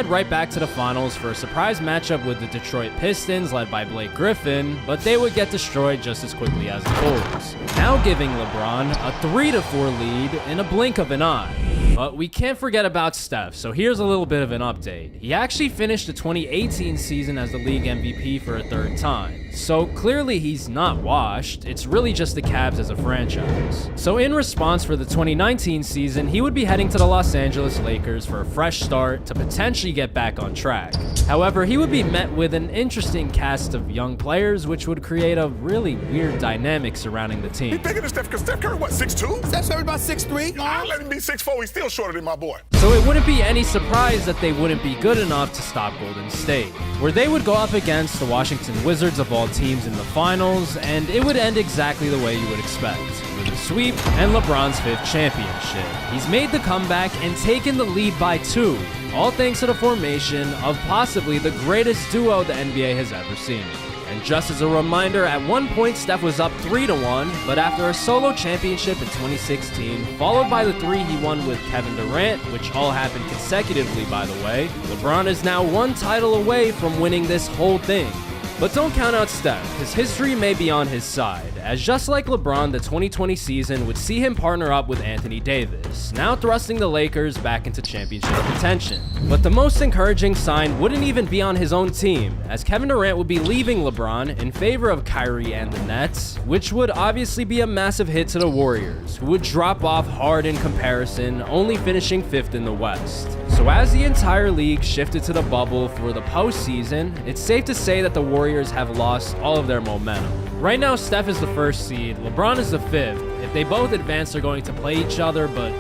head right back to the finals for a surprise matchup with the Detroit Pistons led by Blake Griffin, but they would get destroyed just as quickly as the Bulls, now giving LeBron a 3-4 lead in a blink of an eye. But we can't forget about Steph, so here's a little bit of an update. He actually finished the 2018 season as the league MVP for a third time, so clearly he's not washed. It's really just the Cavs as a franchise. So in response for the 2019 season, he would be heading to the Los Angeles Lakers for a fresh start to potentially get back on track. However, he would be met with an interesting cast of young players, which would create a really weird dynamic surrounding the team. He bigger than Steph, because Steph Curry, what, 6'2"? Steph's Curry about 6'3". I'll let him be 6'4", he's still shorter than my boy. So it wouldn't be any surprise that they wouldn't be good enough to stop Golden State, where they would go up against the Washington Wizards of all teams in the finals, and it would end exactly the way you would expect, with a sweep and LeBron's 5th championship. He's made the comeback and taken the lead by 2, all thanks to the formation of possibly the greatest duo the NBA has ever seen. And just as a reminder, at one point Steph was up 3-1, but after a solo championship in 2016, followed by the 3 he won with Kevin Durant, which all happened consecutively by the way, LeBron is now 1 title away from winning this whole thing. But don't count out Steph, because history may be on his side, as just like LeBron, the 2020 season would see him partner up with Anthony Davis, now thrusting the Lakers back into championship contention. But the most encouraging sign wouldn't even be on his own team, as Kevin Durant would be leaving LeBron in favor of Kyrie and the Nets, which would obviously be a massive hit to the Warriors, who would drop off hard in comparison, only finishing 5th in the West. So as the entire league shifted to the bubble for the postseason, it's safe to say that the Warriors have lost all of their momentum. Right now, Steph is the 1st seed, LeBron is the 5th. If they both advance, they're going to play each other, but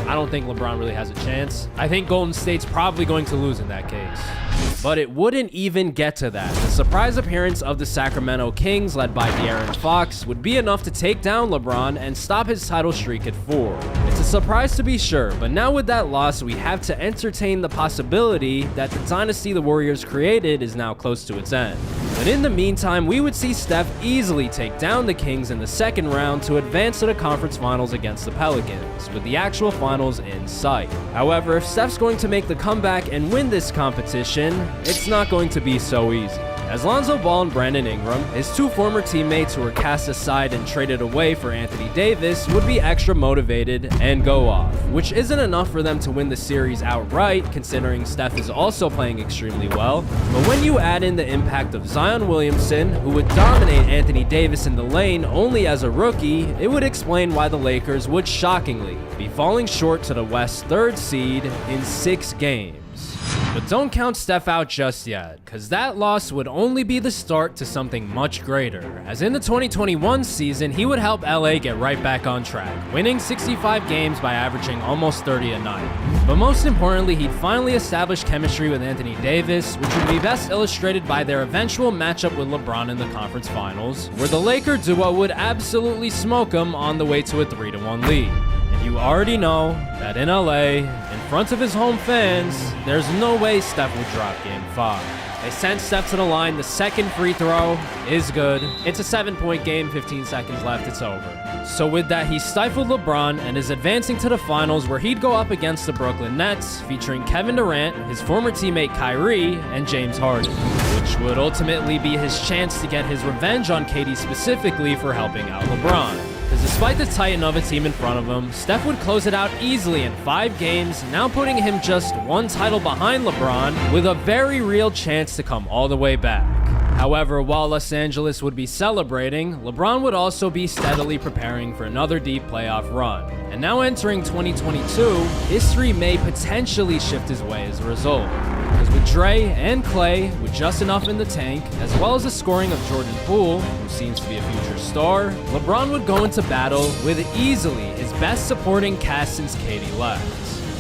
I don't think LeBron really has a chance. I think Golden State's probably going to lose in that case. But it wouldn't even get to that. The surprise appearance of the Sacramento Kings, led by De'Aaron Fox, would be enough to take down LeBron and stop his title streak at 4. It's a surprise to be sure, but now with that loss, we have to entertain the possibility that the dynasty the Warriors created is now close to its end. But in the meantime, we would see Steph easily take down the Kings in the 2nd round to advance to the conference finals against the Pelicans, with the actual finals in sight. However, if Steph's going to make the comeback and win this competition, it's not going to be so easy, as Lonzo Ball and Brandon Ingram, his 2 former teammates who were cast aside and traded away for Anthony Davis, would be extra motivated and go off, which isn't enough for them to win the series outright, considering Steph is also playing extremely well. But when you add in the impact of Zion Williamson, who would dominate Anthony Davis in the lane only as a rookie, it would explain why the Lakers would shockingly be falling short to the West's 3rd seed in 6 games. But don't count Steph out just yet, cause that loss would only be the start to something much greater, as in the 2021 season, he would help LA get right back on track, winning 65 games by averaging almost 30 a night. But most importantly, he'd finally establish chemistry with Anthony Davis, which would be best illustrated by their eventual matchup with LeBron in the conference finals, where the Laker duo would absolutely smoke him on the way to a 3-1 lead. You already know that in LA, in front of his home fans, there's no way Steph will drop Game 5. They sent Steph to the line, the 2nd free throw is good. It's a 7-point game, 15 seconds left, it's over. So with that, he stifled LeBron and is advancing to the finals, where he'd go up against the Brooklyn Nets, featuring Kevin Durant, his former teammate Kyrie, and James Harden, which would ultimately be his chance to get his revenge on KD specifically for helping out LeBron. Because despite the titan of a team in front of him, Steph would close it out easily in 5 games, now putting him just 1 title behind LeBron, with a very real chance to come all the way back. However, while Los Angeles would be celebrating, LeBron would also be steadily preparing for another deep playoff run. And now entering 2022, history may potentially shift his way as a result. Because with Dre and Clay, with just enough in the tank, as well as the scoring of Jordan Poole, who seems to be a future star, LeBron would go into battle with easily his best supporting cast since KD left.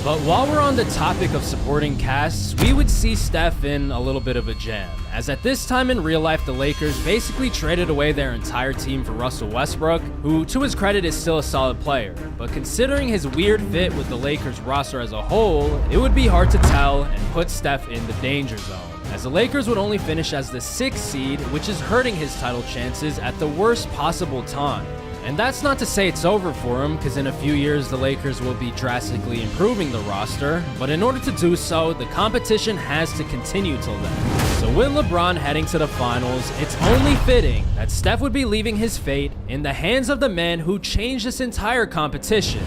But while we're on the topic of supporting casts, we would see Steph in a little bit of a jam, as at this time in real life, the Lakers basically traded away their entire team for Russell Westbrook, who to his credit is still a solid player. But considering his weird fit with the Lakers roster as a whole, it would be hard to tell and put Steph in the danger zone, as the Lakers would only finish as the 6th seed, which is hurting his title chances at the worst possible time. And that's not to say it's over for him, because in a few years the Lakers will be drastically improving the roster, but in order to do so, the competition has to continue till then. So with LeBron heading to the finals, it's only fitting that Steph would be leaving his fate in the hands of the man who changed this entire competition,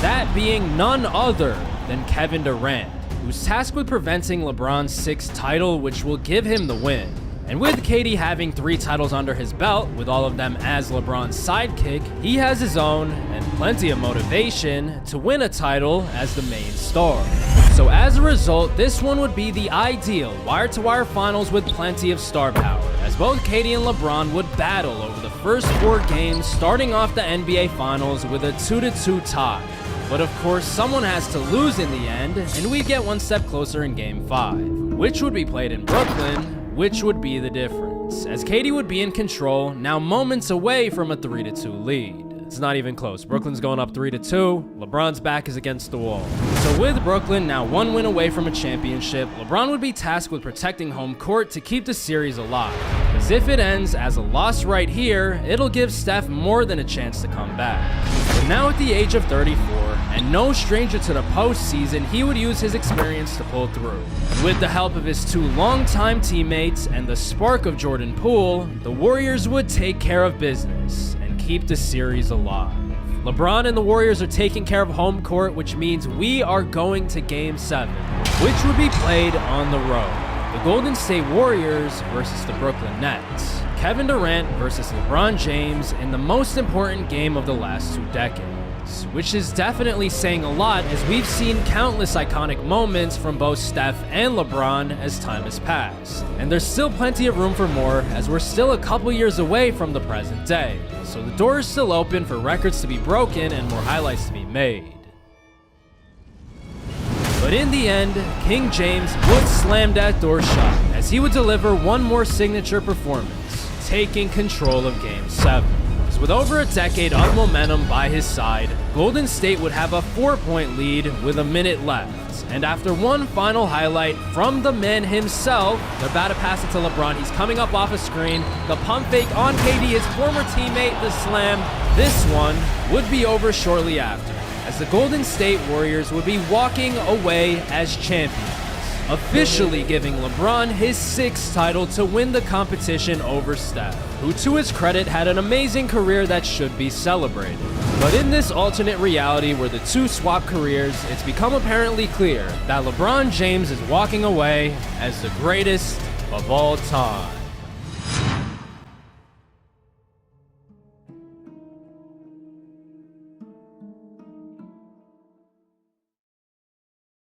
that being none other than Kevin Durant, who's tasked with preventing LeBron's 6th title, which will give him the win. And with KD having 3 titles under his belt, with all of them as LeBron's sidekick, he has his own and plenty of motivation to win a title as the main star. So as a result, this one would be the ideal wire-to-wire finals with plenty of star power, as both KD and LeBron would battle over the first 4 games, starting off the NBA Finals with a 2-2 tie. But of course, someone has to lose in the end, and we get one step closer in Game 5, which would be played in Brooklyn, which would be the difference, as KD would be in control, now moments away from a 3-2 lead. It's not even close. Brooklyn's going up 3-2. LeBron's back is against the wall. So with Brooklyn now 1 win away from a championship, LeBron would be tasked with protecting home court to keep the series alive. Because if it ends as a loss right here, it'll give Steph more than a chance to come back. But now at the age of 34, and no stranger to the postseason, he would use his experience to pull through. With the help of his 2 longtime teammates and the spark of Jordan Poole, the Warriors would take care of business and keep the series alive. LeBron and the Warriors are taking care of home court, which means we are going to Game 7, which would be played on the road. The Golden State Warriors versus the Brooklyn Nets. Kevin Durant versus LeBron James in the most important game of the last 2 decades, which is definitely saying a lot, as we've seen countless iconic moments from both Steph and LeBron as time has passed. And there's still plenty of room for more, as we're still a couple years away from the present day. So the door is still open for records to be broken and more highlights to be made. But in the end, King James would slam that door shut, as he would deliver one more signature performance, taking control of Game 7. With over a decade of momentum by his side, Golden State would have a 4-point lead with a minute left. And after one final highlight from the man himself, they're about to pass it to LeBron. He's coming up off a screen. The pump fake on KD, his former teammate, the slam. This one would be over shortly after, as the Golden State Warriors would be walking away as champions, officially giving LeBron his 6th title to win the competition over Steph, who to his credit had an amazing career that should be celebrated. But in this alternate reality where the 2 swap careers, it's become apparently clear that LeBron James is walking away as the greatest of all time.